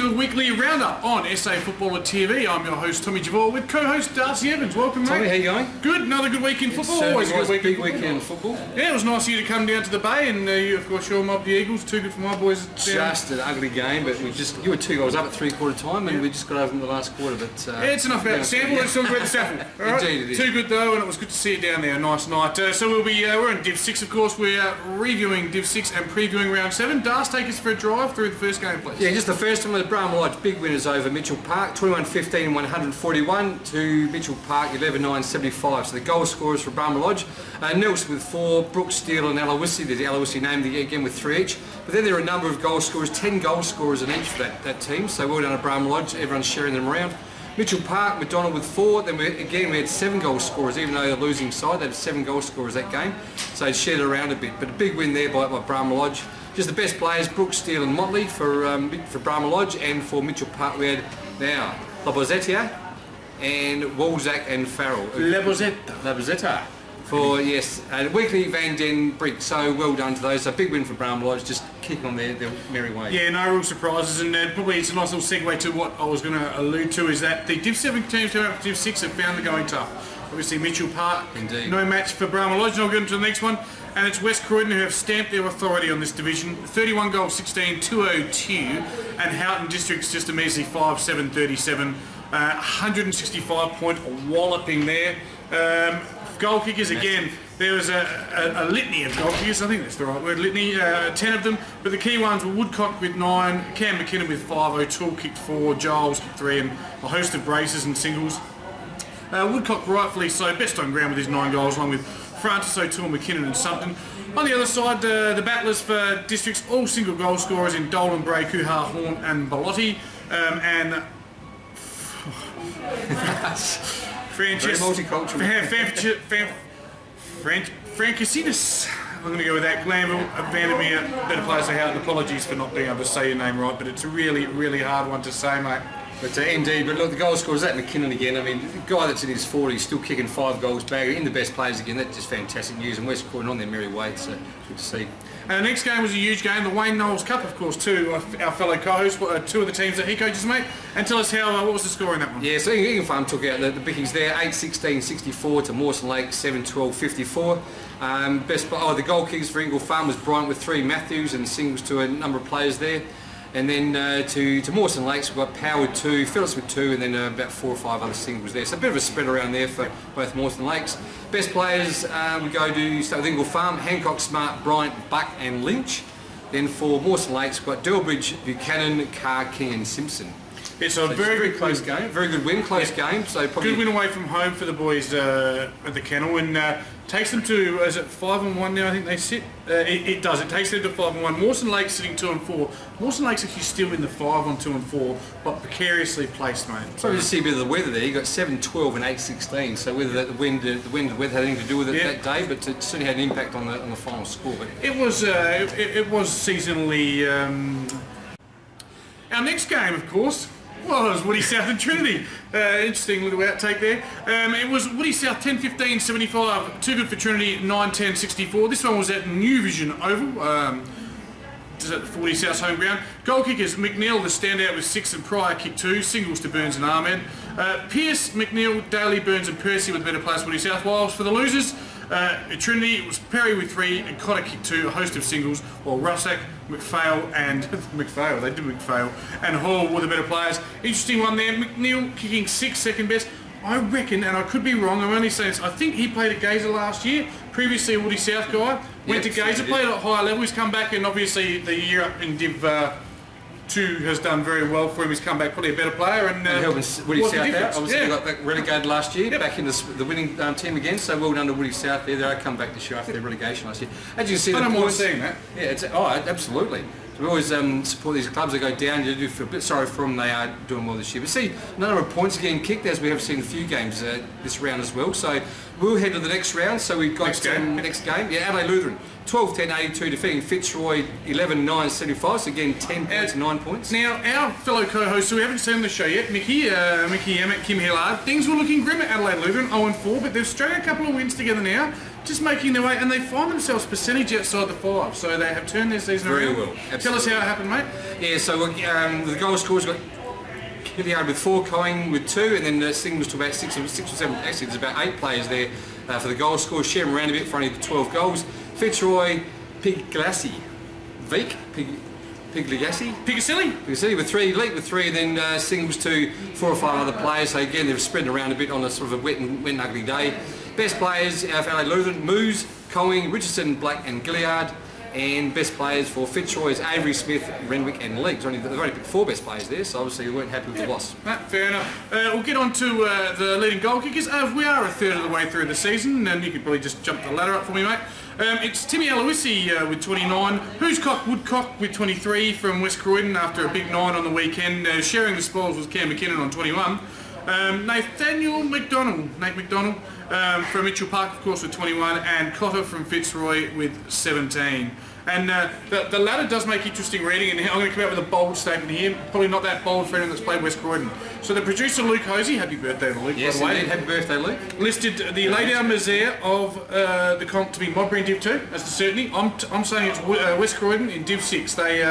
to the weekly roundup on SA Footballer TV. I'm your host Tommy Javor with co-host Darcy Evans. Welcome, mate. Tommy, how you going? Good. Another good week in football. Always a good week. Big weekend in football. Yeah, it was nice of you to come down to the Bay, and you, of course, you're mobbed the Eagles. Too good for my boys. Just an ugly game, but you were 2 goals up at three-quarter time, and we just got over in the last quarter. But yeah, it's enough about the sample. Let's talk about the sample. All right? Indeed, it is. Too good though, and it was good to see you down there. Nice night. So we'll be we're in Div 6, of course. We're reviewing Div 6 and previewing round 7. Darcy, take us for a drive through the first game, please. Yeah, just the first one with Bramah Lodge. Big winners over Mitchell Park, 21-15 and 141 to Mitchell Park, 11-9-75. So the goal scorers for Bramah Lodge, Nils with 4, Brooks, Steele and Aloisi. There's Aloisi named again with 3 each. But then there are a number of goal scorers, 10 goal scorers in each for that team. So well done at Bramah Lodge. Everyone's sharing them around. Mitchell Park, McDonald with 4. Then we had 7 goal scorers, even though they're losing side. They had 7 goal scorers that game. So they shared it around a bit. But a big win there by Bramah Lodge. Just the best players, Brooks, Steele and Motley for Bramah Lodge, and for Mitchell Park we had now Labozetia and Walzak and Farrell. Labozetta. For, yes, weekly Van Den Brick, so well done to those. So big win for Bramah Lodge, just kicking on their merry way. Yeah, no real surprises, and probably it's a nice little segue to what I was going to allude to, is that the Div 7 teams coming up for Div 6 have found the going tough. Obviously Mitchell Park, indeed, no match for Bramah Lodge, and I'll get into the next one. And it's West Croydon who have stamped their authority on this division. 31 goals, 16, 202, and Houghton District's just a measly 5-7-37. 165 point walloping there. Goal kickers again. There was a litany of goal kickers. I think that's the right word, litany. 10 of them, but the key ones were Woodcock with 9, Cam McKinnon with 5, O'Toole kicked 4, Giles kicked 3, and a host of braces and singles. Woodcock rightfully so, best on ground with his 9 goals, along with Francis, O'Toole, McKinnon and Sutton. On the other side, the battlers for districts, all single goal scorers in Dolan, Bray, Kuhar, Horn and Bellotti. And Francisidis. I'm going to go with that. Glanville, Vandermeer, better players for Houghton. Apologies for not being able to say your name right, but it's a really, really hard one to say, mate. But indeed, but look, the goal scorers, that McKinnon again, I mean, the guy that's in his 40s, still kicking 5 goals back, in the best players again, that's just fantastic news, and West Croydon on their merry way, so good to see. And the next game was a huge game, the Wayne Knowles Cup, of course, too. Our fellow co-hosts, 2 of the teams that he coaches, mate. And tell us what was the score in that one? Yeah, so Egan Farm took out the bickies there, 8-16-64 to Mawson Lake, 7-12-54. The goal kickers for Eagle Farm was Bryant with 3, Matthews, and singles to a number of players there. And then to Mawson Lakes, we've got Power with 2, Phillips with 2, and then about 4 or 5 other singles there. So a bit of a spread around there for both Mawson Lakes. Best players, we go to start with Ingle Farm, Hancock, Smart, Bryant, Buck and Lynch. Then for Mawson Lakes, we've got Delbridge, Buchanan, Carr, King and Simpson. It's a very close game, very good win, close game. So probably good win away from home for the boys at the Kennel, and takes them to, is it 5-1 now? I think they sit. It does. It takes them to 5-1. Mawson Lakes sitting 2-4. Mawson Lakes actually still in the 5 on 2-4, but precariously placed, mate. Probably just see a bit of the weather there. You got 7-12 and 8-16. So whether the wind, the weather had anything to do with it that day, but it certainly had an impact on the final score. But it was seasonally. Our next game, of course, was Woody South and Trinity. Interesting little outtake there. It was Woody South 10-15-75, too good for Trinity 9-10-64. This one was at New Vision Oval, at Woody South's home ground. Goal kickers, McNeil, the standout with 6 and Pryor kicked 2, singles to Burns and Ahmed. Pierce, McNeil, Daly, Burns and Percy with better players for Woody South. Whilst for the losers, at Trinity, it was Perry with 3 and Cotter kicked 2, a host of singles, while Russack, McPhail and and Hall were the better players. Interesting one there. McNeil kicking 6, second best. I reckon, and I could be wrong, I'm only saying this, I think he played at Gazer last year, previously a Woody South guy, went to Gazer, played at a higher level, he's come back, and obviously the year up in Div 2 has done very well for him. He's come back probably a better player, and helping Woody South out. Obviously, got back relegated last year, back into the winning team again. So well done to Woody South there. They come back this year after their relegation last year. As you can see, I don't mind seeing that. Yeah, absolutely. So we always support these clubs that go down. You do feel a bit sorry for them. They are doing well this year. But see, a number of points are getting kicked, as we have seen a few games this round as well. So we'll head to the next round. So we've got next game. Yeah, Adelaide Lutheran. 12-10-82 defeating Fitzroy 11-9-75, so again 10 points and 9 points. Now our fellow co-hosts who we haven't seen on the show yet, Mickey Emmett, Kim Hillard, things were looking grim at Adelaide Lutheran, 0-4, but they've strung a couple of wins together now. just making their way, and they find themselves percentage outside the 5, so they have turned their season Very around. well. Absolutely. Tell us how it happened, mate. Yeah, so the goal scorers got Hilliard with 4, Coing with 2, and then the singles to about 6 or 7. Actually, there's about 8 players there for the goal scorers. Share them around a bit for only the 12 goals. Fitzroy, Piglassi, Picasilli with 3, Leak with 3, and then singles to 4 or 5 other players. So again, they're spreading around a bit on a sort of a wet and ugly day. Best players for LA Lutheran: Moose, Coing, Richardson, Black, and Gilliard. And best players for Fitzroy is Avery, Smith, Renwick, and Leak. They've only picked 4 best players there, so obviously they weren't happy with the loss. Fair enough. We'll get on to the leading goal kickers. We are a third of the way through the season, and you could probably just jump the ladder up for me, mate. It's Timmy Aloisi with 29, Hooscock Woodcock with 23 from West Croydon after a big 9 on the weekend. Sharing the spoils was Cam McKinnon on 21. Nate McDonald from Mitchell Park, of course, with 21, and Cotter from Fitzroy with 17. And the ladder does make interesting reading, and I'm going to come out with a bold statement here. Probably not that bold for anyone that's played West Croydon. So the producer, Luke Hosey, happy birthday to Luke, yes, by the way. Indeed. Happy birthday, Luke. Listed the lay-down misère of the comp to be Modbury in Div 2, as the certainty. I'm saying it's West Croydon in Div 6. They,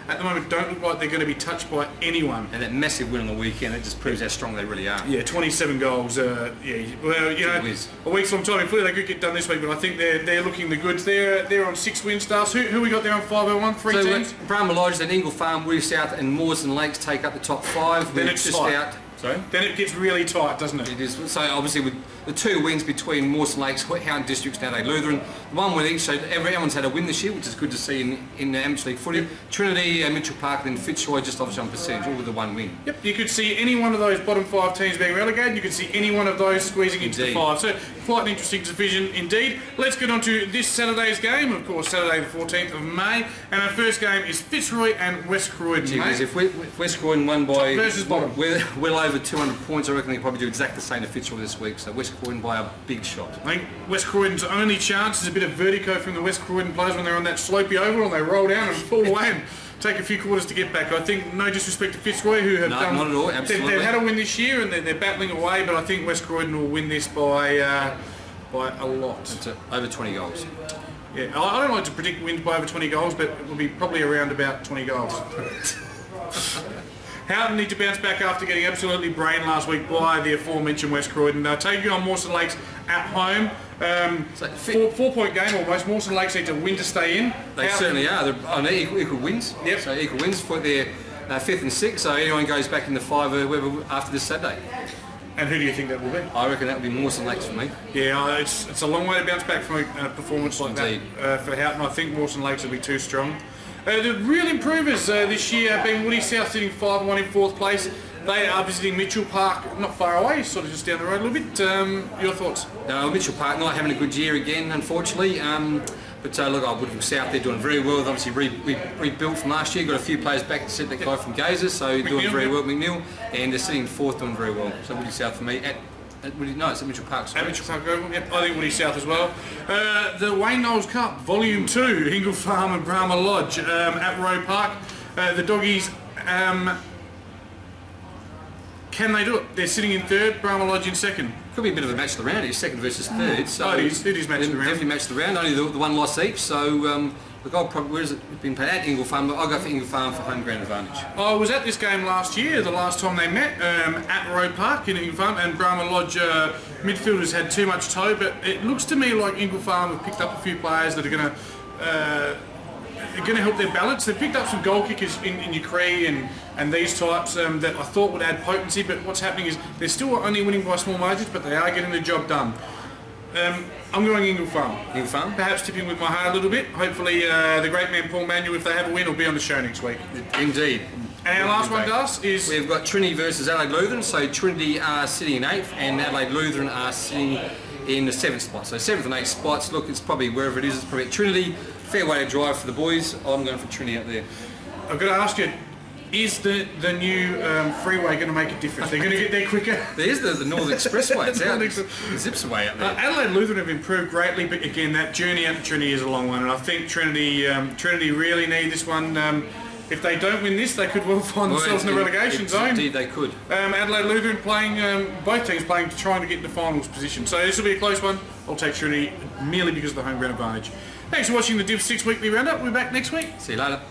at the moment, don't look like they're going to be touched by anyone. And that massive win on the weekend, it just proves how strong they really are. Yeah, 27 goals. Well, you know, a week's long time. Hopefully they could get done this week, but I think they're looking the goods. They're on 6 win stars. Who we got there on 501? 3 teams? Brahma Lodge, then Ingle Farm, Woody South, and Mawson Lakes take up the top 5. Then it's just tight. Sorry? Then it gets really tight, doesn't it? It is. So obviously with the 2 wins between Mawson Lakes, Hound Districts, now they Lutheran, 1 with each, so everyone's had a win this year, which is good to see in amateur league footy. Yep. Trinity, Mitchell Park, then Fitzroy just obviously on percentage, all with the 1 win. Yep, you could see any one of those bottom 5 teams being relegated, you could see any one of those squeezing into the 5. So quite an interesting division indeed. Let's get on to this Saturday's game, of course, Saturday the 14th of May, and our first game is Fitzroy and West Croydon. Gee, if West Croydon won by top versus bottom. well over 200 points, I reckon they probably do exactly the same to Fitzroy this week, so West Croydon by a big shot. I think West Croydon's only chance is a bit of vertigo from the West Croydon players when they're on that slopey oval and they roll down and fall away and take a few quarters to get back. I think, no disrespect to Fitzroy, who have done... not at all, absolutely. They've had a win this year and they're battling away, but I think West Croydon will win this by a lot. It's over 20 goals. Yeah, I don't like to predict wins by over 20 goals, but it will be probably around about 20 goals. Houghton need to bounce back after getting absolutely brained last week by the aforementioned West Croydon. They're taking on Mawson Lakes at home. 4-point game almost. Mawson Lakes need to win to stay in. They certainly are. They're on equal wins. Yep. So equal wins for their 5th and 6th. So anyone goes back in the 5 after this Saturday. And who do you think that will be? I reckon that will be Mawson Lakes for me. Yeah, it's a long way to bounce back from a performance like Indeed. that for Houghton. I think Mawson Lakes will be too strong. The real improvers this year have been Woody South sitting 5-1 in 4th place. They are visiting Mitchell Park, not far away, sort of just down the road a little bit. Your thoughts? No, Mitchell Park not having a good year again, unfortunately. But look, Woodville South, they're doing very well. They've obviously rebuilt from last year. Got a few players back to set that guy from Gazers, so doing very well. McNeil, and they're sitting 4th, doing very well. So Woody South for me. It's at Mitchell Park. Sorry. At Mitchell Park, yep, I think Woody South as well. The Wayne Knowles Cup, Volume 2, Hingle Farm and Brahma Lodge at Roe Park. The Doggies, can they do it? They're sitting in 3rd, Brahma Lodge in 2nd. Could be a bit of a match of the round. It's 2nd versus 3rd. So it is match of the round. Definitely match of the round. Only the 1 loss each. So look, I'll probably, where has it been played? At Ingle Farm, but I'll go for Ingle Farm for home ground advantage. I was at this game last year, the last time they met, at Roe Park in Ingle Farm, and Brahma Lodge midfielders had too much toe, but it looks to me like Ingle Farm have picked up a few players that are going to help their balance. They've picked up some goal kickers in Ukraine and these types that I thought would add potency, but what's happening is they're still only winning by small margins, but they are getting the job done. I'm going Ingle Farm. Ingle Farm? Perhaps tipping with my heart a little bit. Hopefully the great man Paul Manuel, if they have a win, will be on the show next week. Indeed. And our last one, Darcy, is... We've got Trinity versus Adelaide Lutheran. So Trinity are sitting in 8th and Adelaide Lutheran are sitting in the 7th spot. So 7th and 8th spots. Look, it's probably wherever it is, it's probably at Trinity. Fair way to drive for the boys. I'm going for Trinity up there. I've got to ask you, is the new freeway going to make a difference? They're going to get there quicker? There's the Northern Expressway. It's out. It zips away out there. Adelaide Lutheran have improved greatly, but again, that journey out to Trinity is a long one, and I think Trinity really need this one. If they don't win this, they could well find themselves in the relegation zone. Indeed, they could. Adelaide Lutheran playing, both teams playing, trying to get into finals position. So this will be a close one. I'll take Trinity merely because of the home ground advantage. Thanks for watching the Div 6 Weekly Roundup. We'll be back next week. See you later.